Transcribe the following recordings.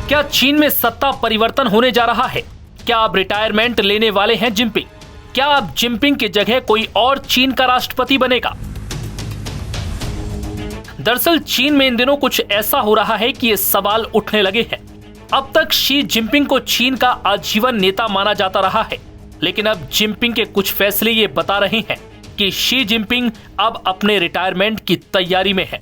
क्या चीन में सत्ता परिवर्तन होने जा रहा है? क्या अब रिटायरमेंट लेने वाले हैं जिनपिंग? क्या अब जिनपिंग की जगह कोई और चीन का राष्ट्रपति बनेगा? दरअसल चीन में इन दिनों कुछ ऐसा हो रहा है कि ये सवाल उठने लगे हैं। अब तक शी जिनपिंग को चीन का आजीवन नेता माना जाता रहा है, लेकिन अब जिनपिंग के कुछ फैसले ये बता रहे हैं कि शी जिनपिंग अब अपने रिटायरमेंट की तैयारी में है।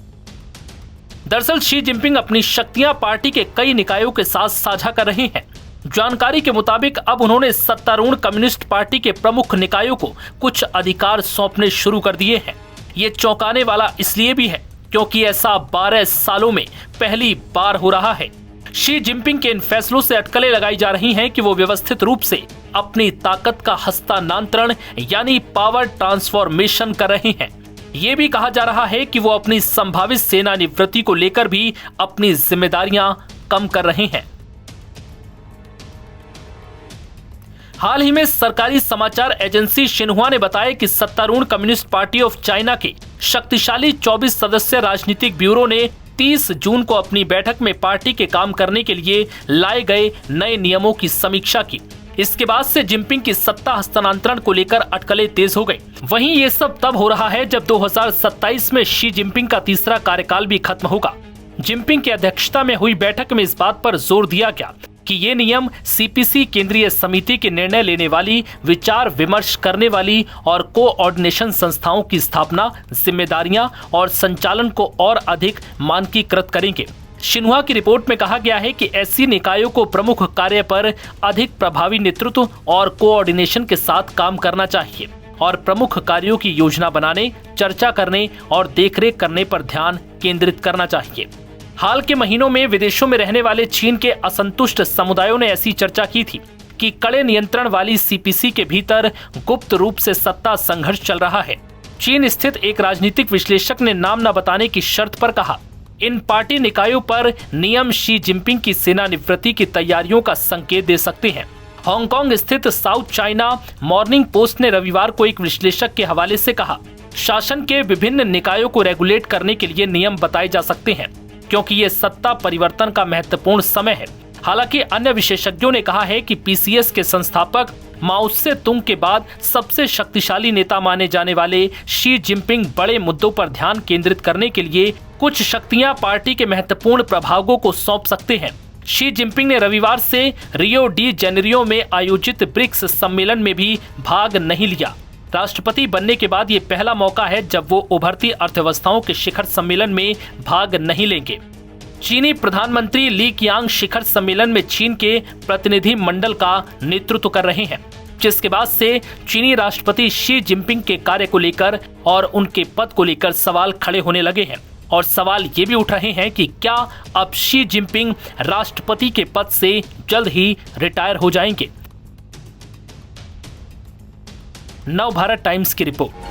दरअसल शी जिनपिंग अपनी शक्तियां पार्टी के कई निकायों के साथ साझा कर रहे हैं। जानकारी के मुताबिक अब उन्होंने सत्तारूढ़ कम्युनिस्ट पार्टी के प्रमुख निकायों को कुछ अधिकार सौंपने शुरू कर दिए हैं। ये चौंकाने वाला इसलिए भी है क्योंकि ऐसा 12 सालों में पहली बार हो रहा है। शी जिनपिंग के इन फैसलों से अटकलें लगाई जा रही हैं कि वो व्यवस्थित रूप से अपनी ताकत का हस्तांतरण यानी पावर ट्रांसफॉर्मेशन कर रहे हैं। ये भी कहा जा रहा है कि वो अपनी संभावित सेना निवृत्ति को लेकर भी अपनी जिम्मेदारियां कम कर रहे हैं। हाल ही में सरकारी समाचार एजेंसी शिन्हुआ ने बताया कि सत्तारूढ़ कम्युनिस्ट पार्टी ऑफ चाइना के शक्तिशाली 24 सदस्य राजनीतिक ब्यूरो ने 30 जून को अपनी बैठक में पार्टी के काम करने के लिए लाए गए नए नियमों की समीक्षा की। इसके बाद से जिनपिंग की सत्ता हस्तांतरण को लेकर अटकलें तेज हो गई। वहीं ये सब तब हो रहा है जब 2027 में शी जिनपिंग का तीसरा कार्यकाल भी खत्म होगा। जिनपिंग की अध्यक्षता में हुई बैठक में इस बात पर जोर दिया गया कि ये नियम सीपीसी केंद्रीय समिति के निर्णय लेने वाली, विचार विमर्श करने वाली और कोऑर्डिनेशन संस्थाओं की स्थापना, जिम्मेदारियां और संचालन को और अधिक मानकीकृत करेंगे। शिन्हुआ की रिपोर्ट में कहा गया है कि ऐसी निकायों को प्रमुख कार्य पर अधिक प्रभावी नेतृत्व और कोऑर्डिनेशन के साथ काम करना चाहिए और प्रमुख कार्यों की योजना बनाने, चर्चा करने और देखरेख करने पर ध्यान केंद्रित करना चाहिए। हाल के महीनों में विदेशों में रहने वाले चीन के असंतुष्ट समुदायों ने ऐसी चर्चा की थी कि कड़े नियंत्रण वाली सीपीसी के भीतर गुप्त रूप से सत्ता संघर्ष चल रहा है। चीन स्थित एक राजनीतिक विश्लेषक ने नाम न बताने की शर्त पर कहा, इन पार्टी निकायों पर नियम शी जिनपिंग की सेना निवृत्ति की तैयारियों का संकेत दे सकते हैं। हांगकांग स्थित साउथ चाइना मॉर्निंग पोस्ट ने रविवार को एक विश्लेषक के हवाले से कहा, शासन के विभिन्न निकायों को रेगुलेट करने के लिए नियम बताए जा सकते हैं क्योंकि ये सत्ता परिवर्तन का महत्वपूर्ण समय है। हालांकि अन्य विशेषज्ञों ने कहा है कि पीसीएस के संस्थापक माओ त्से तुंग के बाद सबसे शक्तिशाली नेता माने जाने वाले शी जिनपिंग बड़े मुद्दों पर ध्यान केंद्रित करने के लिए कुछ शक्तियां पार्टी के महत्वपूर्ण प्रभावों को सौंप सकते हैं। शी जिनपिंग ने रविवार से रियो डी जेनेरियो में आयोजित ब्रिक्स सम्मेलन में भी भाग नहीं लिया। राष्ट्रपति बनने के बाद ये पहला मौका है जब वो उभरती अर्थव्यवस्थाओं के शिखर सम्मेलन में भाग नहीं लेंगे। चीनी प्रधानमंत्री ली कियांग शिखर सम्मेलन में चीन के प्रतिनिधि मंडल का नेतृत्व कर रहे हैं, जिसके बाद से चीनी राष्ट्रपति शी जिनपिंग के कार्य को लेकर और उनके पद को लेकर सवाल खड़े होने लगे हैं। और सवाल ये भी उठ रहे हैं कि क्या अब शी जिनपिंग राष्ट्रपति के पद से जल्द ही रिटायर हो जाएंगे। नव भारत टाइम्स की रिपोर्ट।